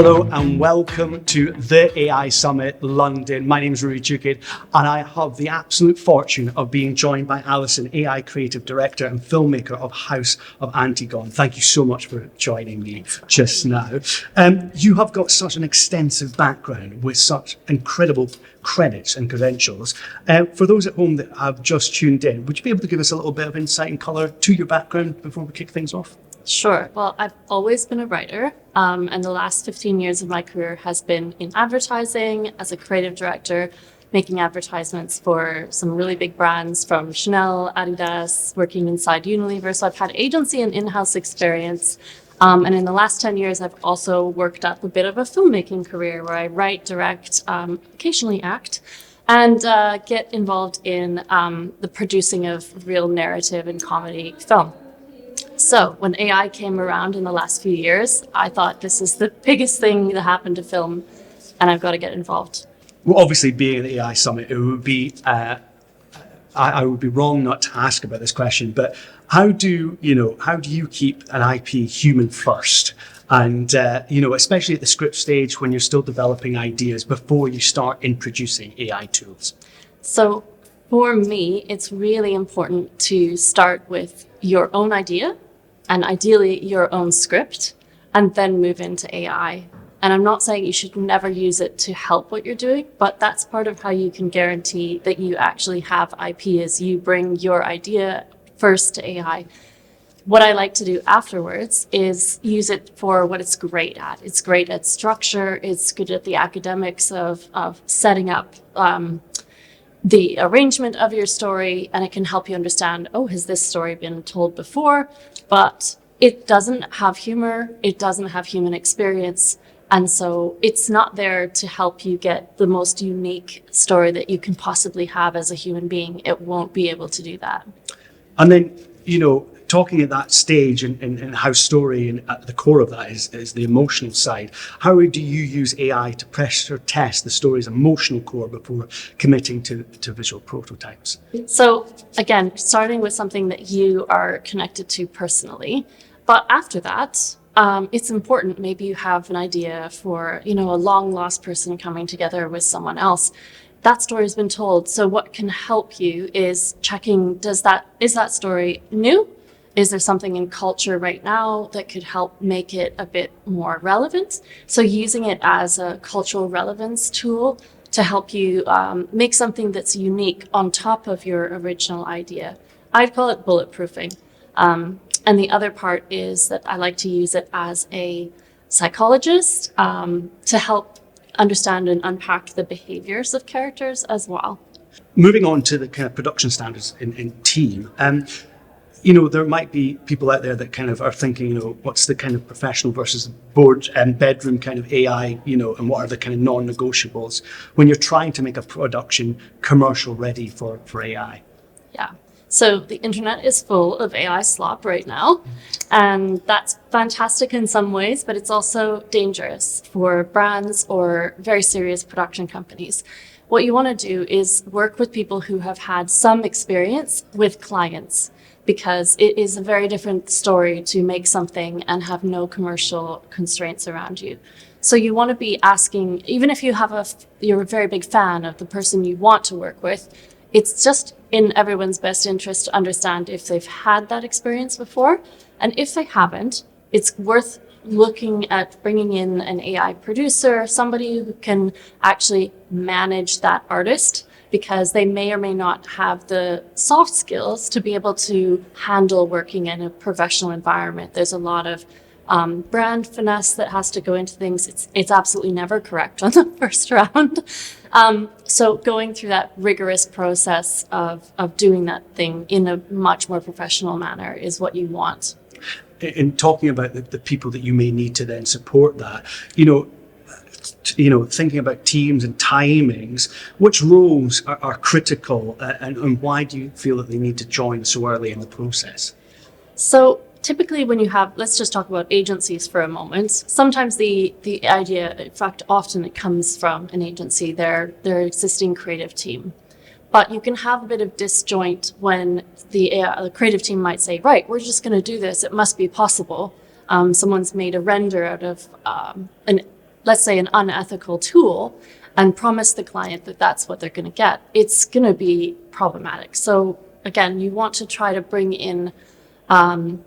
Hello and welcome to the AI Summit London. My name is Rui Chukid and I have the absolute fortune of being joined by Alison, AI Creative Director and Filmmaker of House of Antigone. Thank you so much for joining me just now. You have got such an extensive background with such incredible credits and credentials. For those at home that have just tuned in, would you be able to give us a little bit of insight and colour to your background before we kick things off? Sure. Well, I've always been a writer, and the last 15 years of my career has been in advertising as a creative director, making advertisements for some really big brands from Chanel, Adidas, working inside Unilever. So I've had agency and in-house experience. And in the last 10 years, I've also worked up a bit of a filmmaking career where I write, direct, occasionally act, and get involved in the producing of real narrative and comedy film. So when AI came around in the last few years, I thought this is the biggest thing that happened to film, and I've got to get involved. Well, obviously, being an AI summit, it would be I would be wrong not to ask about this question. But how do you keep an IP human first, and especially at the script stage when you're still developing ideas before you start introducing AI tools? So for me, it's really important to start with your own idea, and ideally your own script, and then move into AI. And I'm not saying you should never use it to help what you're doing, but that's part of how you can guarantee that you actually have IP is you bring your idea first to AI. What I like to do afterwards is use it for what it's great at. It's great at structure, it's good at the academics of setting up the arrangement of your story, and it can help you understand, oh, has this story been told before? But it doesn't have humor, it doesn't have human experience, and so it's not there to help you get the most unique story that you can possibly have as a human being. It won't be able to do that. And then, talking at that stage and how story and at the core of that is the emotional side, how do you use AI to pressure test the story's emotional core before committing to visual prototypes? So again, starting with something that you are connected to personally, but after that, it's important. Maybe you have an idea for, a long lost person coming together with someone else. That story has been told. So what can help you is checking, is that story new? Is there something in culture right now that could help make it a bit more relevant? So using it as a cultural relevance tool to help you make something that's unique on top of your original idea. I'd call it bulletproofing. And the other part is that I like to use it as a psychologist to help understand and unpack the behaviors of characters as well. Moving on to the kind of production standards in team. There might be people out there that kind of are thinking, what's the kind of professional versus board and bedroom kind of AI, and what are the kind of non-negotiables when you're trying to make a production commercial ready for AI? Yeah. So the internet is full of AI slop right now, and that's fantastic in some ways, but it's also dangerous for brands or very serious production companies. What you want to do is work with people who have had some experience with clients, because it is a very different story to make something and have no commercial constraints around you. So you want to be asking, even if you're a very big fan of the person you want to work with, it's just in everyone's best interest to understand if they've had that experience before. And if they haven't, it's worth looking at bringing in an AI producer, somebody who can actually manage that artist, because they may or may not have the soft skills to be able to handle working in a professional environment. There's a lot of brand finesse that has to go into things. It's absolutely never correct on the first round. So going through that rigorous process of doing that thing in a much more professional manner is what you want. In talking about the people that you may need to then support that, thinking about teams and timings, which roles are critical and why do you feel that they need to join so early in the process? So typically when you have, let's just talk about agencies for a moment. Sometimes the idea, in fact, often it comes from an agency, their existing creative team. But you can have a bit of disjoint when the creative team might say, right, we're just going to do this. It must be possible. Someone's made a render out of an let's say, an unethical tool and promise the client that that's what they're going to get, it's going to be problematic. So again, you want to try to bring in an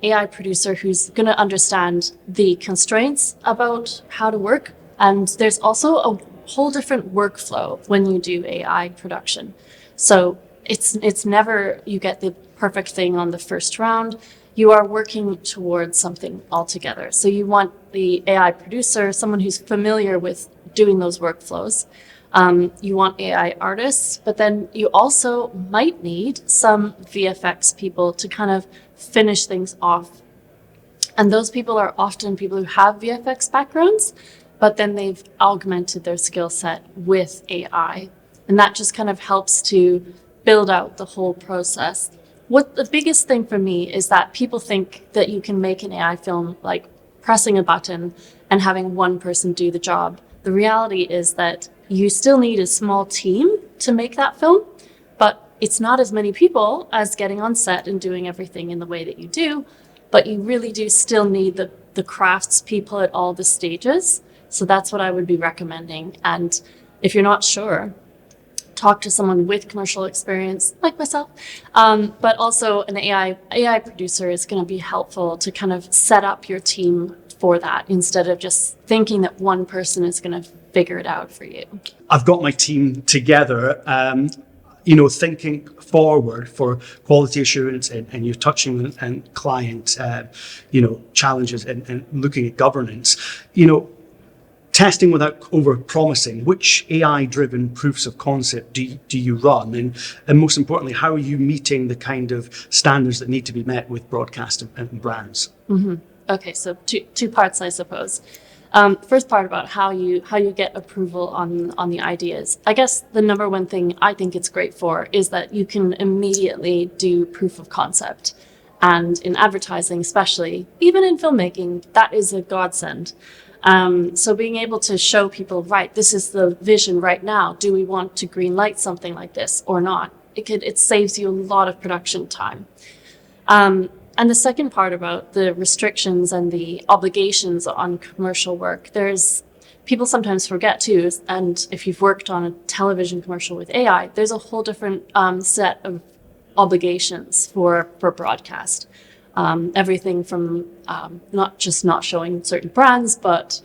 AI producer who's going to understand the constraints about how to work. And there's also a whole different workflow when you do AI production. So it's never you get the perfect thing on the first round. You are working towards something altogether. So you want the AI producer, someone who's familiar with doing those workflows. You want AI artists, but then you also might need some VFX people to kind of finish things off. And those people are often people who have VFX backgrounds, but then they've augmented their skill set with AI. And that just kind of helps to build out the whole process. What the biggest thing for me is that people think that you can make an AI film like pressing a button and having one person do the job. The reality is that you still need a small team to make that film, but it's not as many people as getting on set and doing everything in the way that you do, but you really do still need the crafts people at all the stages. So that's what I would be recommending. And if you're not sure, talk to someone with commercial experience like myself, but also an AI producer is going to be helpful to kind of set up your team for that instead of just thinking that one person is going to figure it out for you. I've got my team together, thinking forward for quality assurance and you're touching on client, challenges and looking at governance, testing without over-promising. Which AI-driven proofs of concept do you run? And most importantly, how are you meeting the kind of standards that need to be met with broadcast and brands? Mm-hmm. Okay, so two parts, I suppose. First part about how you get approval on the ideas. I guess the number one thing I think it's great for is that you can immediately do proof of concept. And in advertising especially, even in filmmaking, that is a godsend. So being able to show people, right, this is the vision right now. Do we want to green light something like this or not? It saves you a lot of production time. And the second part about the restrictions and the obligations on commercial work, people sometimes forget too, and if you've worked on a television commercial with AI, there's a whole different set of obligations for broadcast. Everything from not showing certain brands, but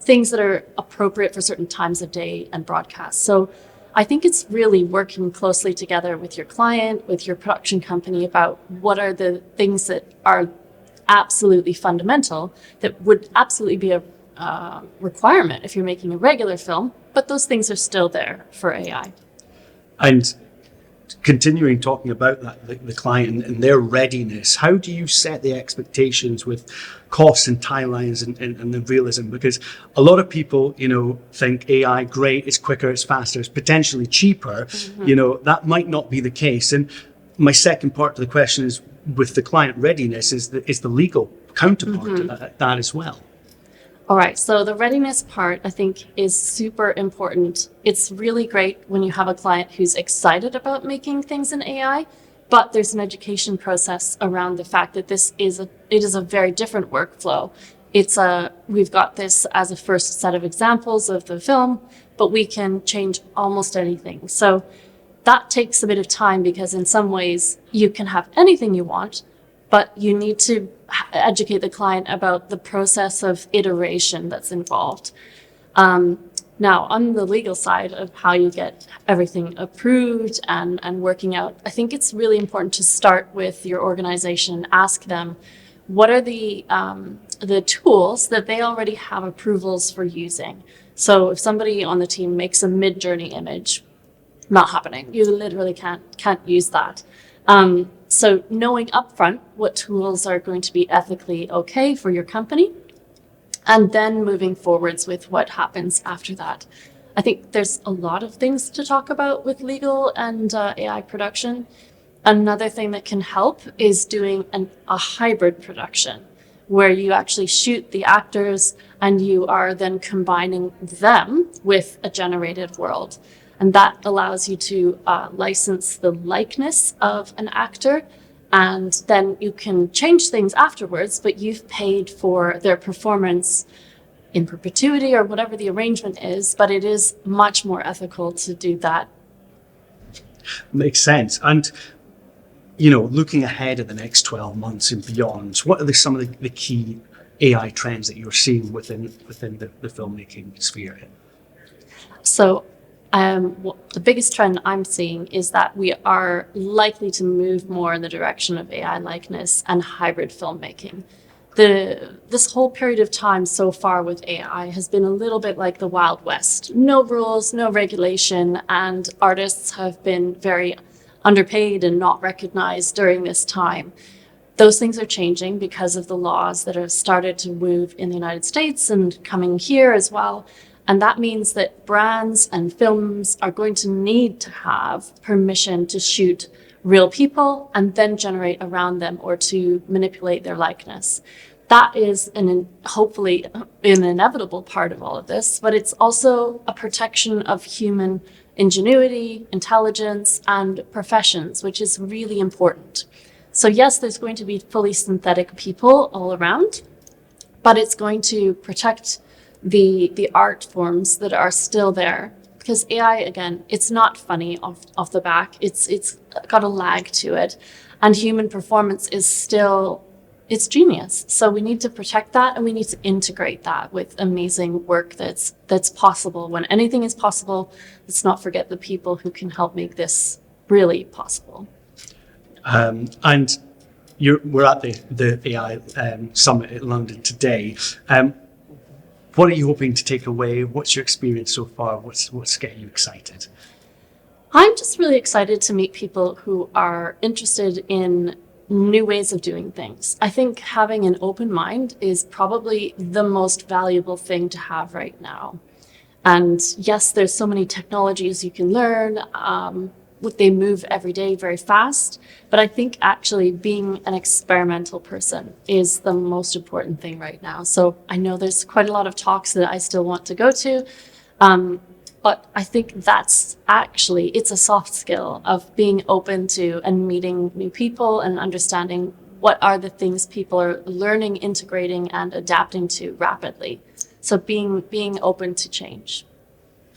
things that are appropriate for certain times of day and broadcast. So I think it's really working closely together with your client, with your production company about what are the things that are absolutely fundamental that would absolutely be a requirement if you're making a regular film, but those things are still there for AI. And continuing talking about that, the client and their readiness, how do you set the expectations with costs and timelines and the realism? Because a lot of people, think AI, great, it's quicker, it's faster, it's potentially cheaper. Mm-hmm. That might not be the case. And my second part to the question is with the client readiness is the legal counterpart to that as well. All right, so the readiness part, I think, is super important. It's really great when you have a client who's excited about making things in AI, but there's an education process around the fact that it is a very different workflow. We've got this as a first set of examples of the film, but we can change almost anything. So that takes a bit of time because in some ways you can have anything you want, but you need to educate the client about the process of iteration that's involved. Now, on the legal side of how you get everything approved and working out, I think it's really important to start with your organization and ask them, what are the tools that they already have approvals for using? So if somebody on the team makes a mid-journey image, not happening. You literally can't use that. So knowing upfront what tools are going to be ethically okay for your company, and then moving forwards with what happens after that. I think there's a lot of things to talk about with legal and AI production. Another thing that can help is doing a hybrid production where you actually shoot the actors and you are then combining them with a generated world. And that allows you to license the likeness of an actor, and then you can change things afterwards, but you've paid for their performance in perpetuity or whatever the arrangement is, but it is much more ethical to do that. Makes sense. And, you know, looking ahead at the next 12 months and beyond, what are some of the key AI trends that you're seeing within the filmmaking sphere? So the biggest trend I'm seeing is that we are likely to move more in the direction of AI likeness and hybrid filmmaking. This whole period of time so far with AI has been a little bit like the Wild West. No rules, no regulation, and artists have been very underpaid and not recognized during this time. Those things are changing because of the laws that have started to move in the United States and coming here as well. And that means that brands and films are going to need to have permission to shoot real people and then generate around them or to manipulate their likeness. That is hopefully an inevitable part of all of this, but it's also a protection of human ingenuity, intelligence, and professions, which is really important. So yes, there's going to be fully synthetic people all around, but it's going to protect the art forms that are still there. Because AI, again, it's not funny off the back. It's got a lag to it. And human performance is still, it's genius. So we need to protect that, and we need to integrate that with amazing work that's possible. When anything is possible, let's not forget the people who can help make this really possible. And we're at the AI summit in London today. What are you hoping to take away? What's your experience so far? What's getting you excited? I'm just really excited to meet people who are interested in new ways of doing things. I think having an open mind is probably the most valuable thing to have right now. And yes, there's so many technologies you can learn. They move every day very fast. But I think actually being an experimental person is the most important thing right now. So I know there's quite a lot of talks that I still want to go to. But I think it's a soft skill of being open to and meeting new people and understanding what are the things people are learning, integrating, and adapting to rapidly. So being open to change.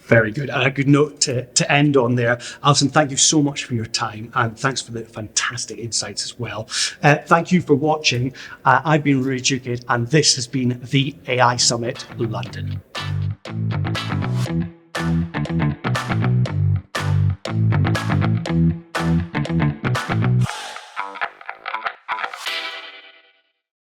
Very good. And a good note to end on there. Alison, thank you so much for your time, and thanks for the fantastic insights as well. Thank you for watching. I've been Rui Jukid, and this has been the AI Summit London.